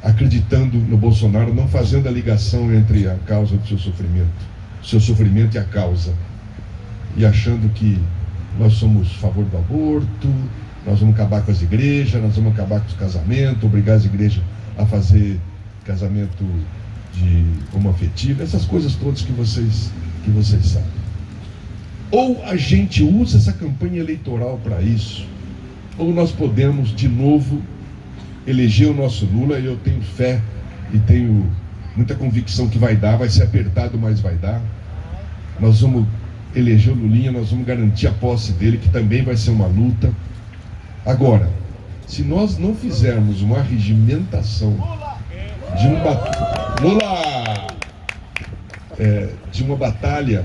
acreditando no Bolsonaro, não fazendo a ligação entre a causa do seu sofrimento e a causa, e achando que nós somos a favor do aborto, nós vamos acabar com as igrejas, nós vamos acabar com os casamentos, obrigar as igrejas a fazer casamento de homoafetivo, essas coisas todas que vocês sabem. Ou a gente usa essa campanha eleitoral para isso, ou nós podemos de novo eleger o nosso Lula, e eu tenho fé e tenho muita convicção que vai ser apertado, mas vai dar. Nós vamos eleger o Lulinha, nós vamos garantir a posse dele, que também vai ser uma luta. Agora, se nós não fizermos uma arregimentação de uma batalha,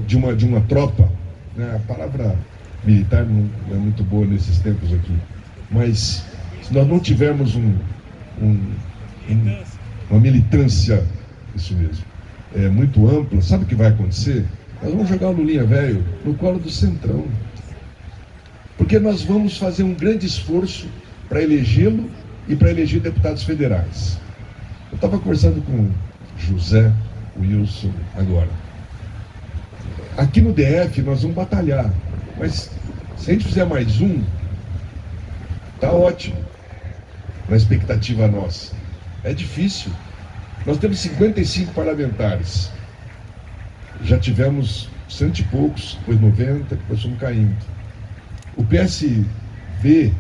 de uma tropa, né? A palavra militar não é muito boa nesses tempos aqui, mas se nós não tivermos uma militância, isso mesmo, muito ampla, sabe o que vai acontecer? Nós vamos jogar o Lulinha velho no colo do Centrão, porque nós vamos fazer um grande esforço para elegê-lo e para eleger deputados federais. estava conversando com o José Wilson agora. Aqui no DF nós vamos batalhar, mas se a gente fizer mais um, tá ótimo, na expectativa nossa. É difícil. Nós temos 55 parlamentares. Já tivemos 100 e poucos, depois 90, depois fomos caindo. O PSB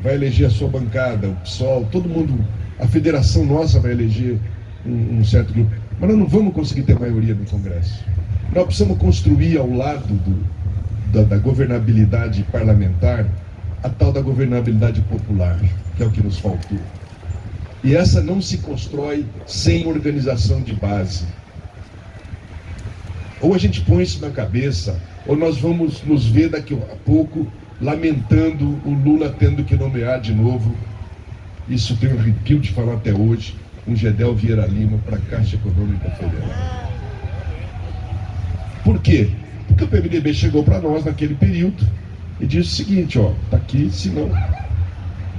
vai eleger a sua bancada, o PSOL, todo mundo, a federação nossa vai eleger um certo grupo. Mas nós não vamos conseguir ter maioria no Congresso. Nós precisamos construir ao lado da governabilidade parlamentar a tal da governabilidade popular, que é o que nos faltou. E essa não se constrói sem organização de base. Ou a gente põe isso na cabeça, ou nós vamos nos ver daqui a pouco lamentando o Lula tendo que nomear de novo, isso tem um arrepio de falar até hoje, um Gedel Vieira Lima para a Caixa Econômica Federal. Por quê? Porque o PMDB chegou para nós naquele período e disse o seguinte, ó, tá aqui, senão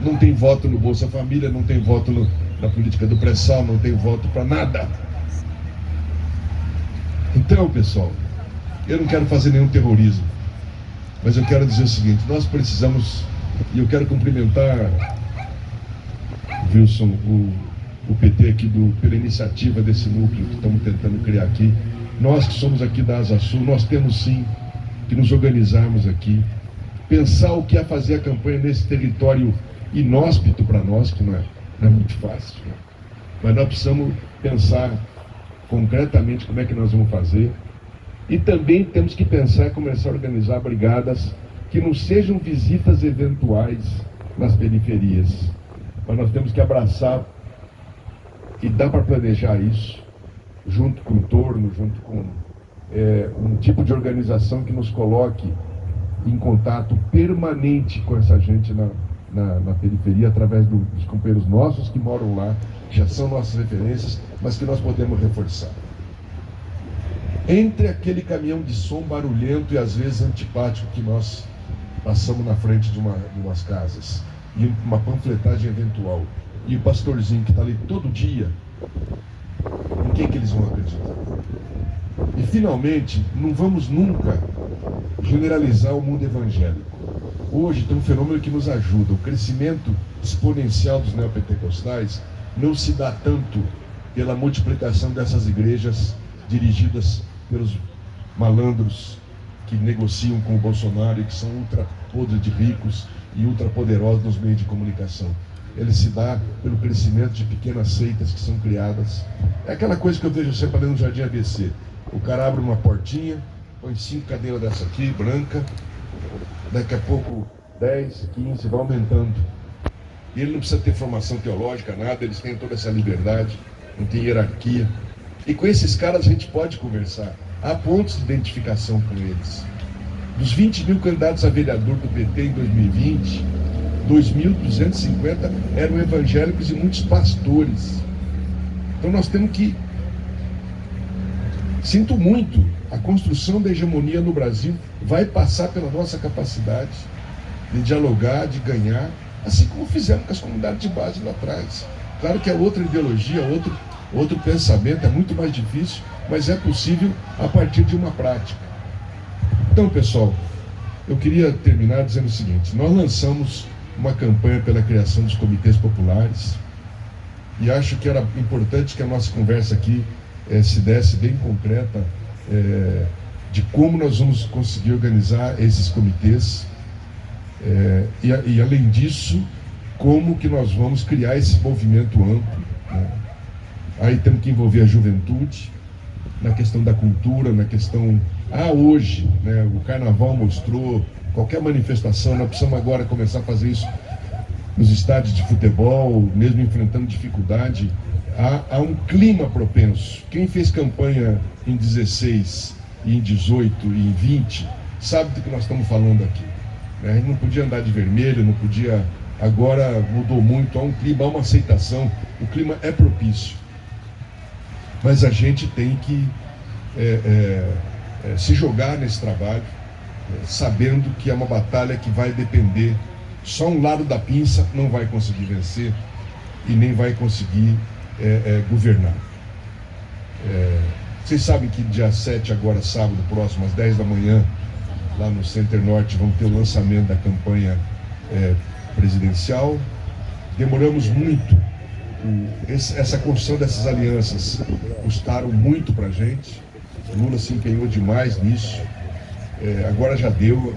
não tem voto no Bolsa Família, não tem voto na política do pré-sal, não tem voto para nada. Então, pessoal, eu não quero fazer nenhum terrorismo, mas eu quero dizer o seguinte, nós precisamos, e eu quero cumprimentar, Wilson, o PT aqui pela iniciativa desse núcleo que estamos tentando criar aqui. Nós que somos aqui da Asa Sul, nós temos sim que nos organizarmos aqui, pensar o que é fazer a campanha nesse território inóspito para nós, que não é muito fácil, né? Mas nós precisamos pensar concretamente como é que nós vamos fazer, e também temos que pensar e começar a organizar brigadas que não sejam visitas eventuais nas periferias, mas nós temos que abraçar, e dá para planejar isso, junto com o entorno, junto com um tipo de organização que nos coloque em contato permanente com essa gente na periferia, através dos companheiros nossos que moram lá, que já são nossas referências, mas que nós podemos reforçar. Entre aquele caminhão de som barulhento e às vezes antipático que nós passamos na frente de umas casas, e uma panfletagem eventual, e o pastorzinho que está ali todo dia, em quem que eles vão acreditar? E finalmente, não vamos nunca generalizar o mundo evangélico. Hoje tem um fenômeno que nos ajuda. O crescimento exponencial dos neopentecostais não se dá tanto pela multiplicação dessas igrejas dirigidas pelos malandros que negociam com o Bolsonaro e que são ultra podres de ricos e ultra poderosos nos meios de comunicação. Ele se dá pelo crescimento de pequenas seitas que são criadas. É aquela coisa que eu vejo sempre ali no Jardim ABC. O cara abre uma portinha, põe 5 cadeiras dessa aqui, branca, daqui a pouco 10, 15, vai aumentando. E ele não precisa ter formação teológica, nada, eles têm toda essa liberdade, não tem hierarquia. E com esses caras a gente pode conversar. Há pontos de identificação com eles. Dos 20 mil candidatos a vereador do PT em 2020, 2.250 eram evangélicos e muitos pastores. Então nós temos que... Sinto muito, a construção da hegemonia no Brasil vai passar pela nossa capacidade de dialogar, de ganhar, assim como fizemos com as comunidades de base lá atrás. Claro que é outra ideologia, outro pensamento, é muito mais difícil, mas é possível a partir de uma prática. Então, pessoal, eu queria terminar dizendo o seguinte: nós lançamos uma campanha pela criação dos comitês populares, e acho que era importante que a nossa conversa aqui se desse bem concreta de como nós vamos conseguir organizar esses comitês, e além disso, como que nós vamos criar esse movimento amplo, né? Aí temos que envolver a juventude, na questão da cultura, na questão... hoje, né, o carnaval mostrou, qualquer manifestação, nós precisamos agora começar a fazer isso nos estádios de futebol, mesmo enfrentando dificuldade. Há um clima propenso. Quem fez campanha em 16, e em 18 e em 20, sabe do que nós estamos falando aqui. A gente não podia andar de vermelho, não podia... Agora mudou muito, há um clima, há uma aceitação, o clima é propício. Mas a gente tem que se jogar nesse trabalho, sabendo que é uma batalha que vai depender, só um lado da pinça não vai conseguir vencer e nem vai conseguir governar. Vocês sabem que dia 7, agora sábado próximo, às 10 da manhã, lá no Center Norte, vamos ter o lançamento da campanha presidencial. Demoramos muito. Essa construção dessas alianças custaram muito para a gente. Lula se empenhou demais nisso. Agora já deu,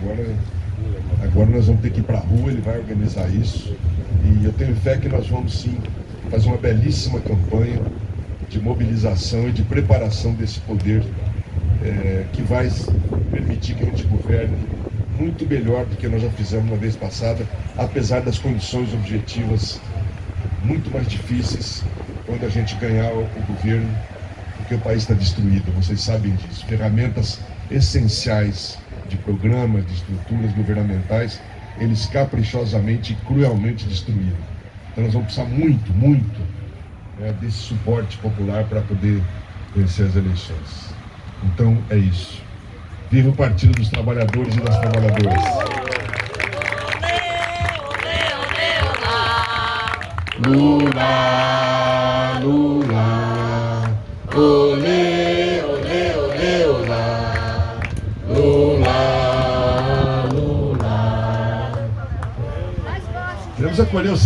agora nós vamos ter que ir para a rua, ele vai organizar isso. E eu tenho fé que nós vamos sim fazer uma belíssima campanha de mobilização e de preparação desse poder que vai permitir que a gente governe muito melhor do que nós já fizemos na vez passada, apesar das condições objetivas muito mais difíceis quando a gente ganhar o governo, porque o país está destruído, vocês sabem disso. Ferramentas essenciais de programas, de estruturas governamentais, eles caprichosamente e cruelmente destruíram. Então nós vamos precisar muito desse suporte popular para poder vencer as eleições. Então é isso. Viva o Partido dos Trabalhadores e das Trabalhadoras. Lula, Lula, olê, olê, olê, olá. Lula, Lula. Queremos acolher o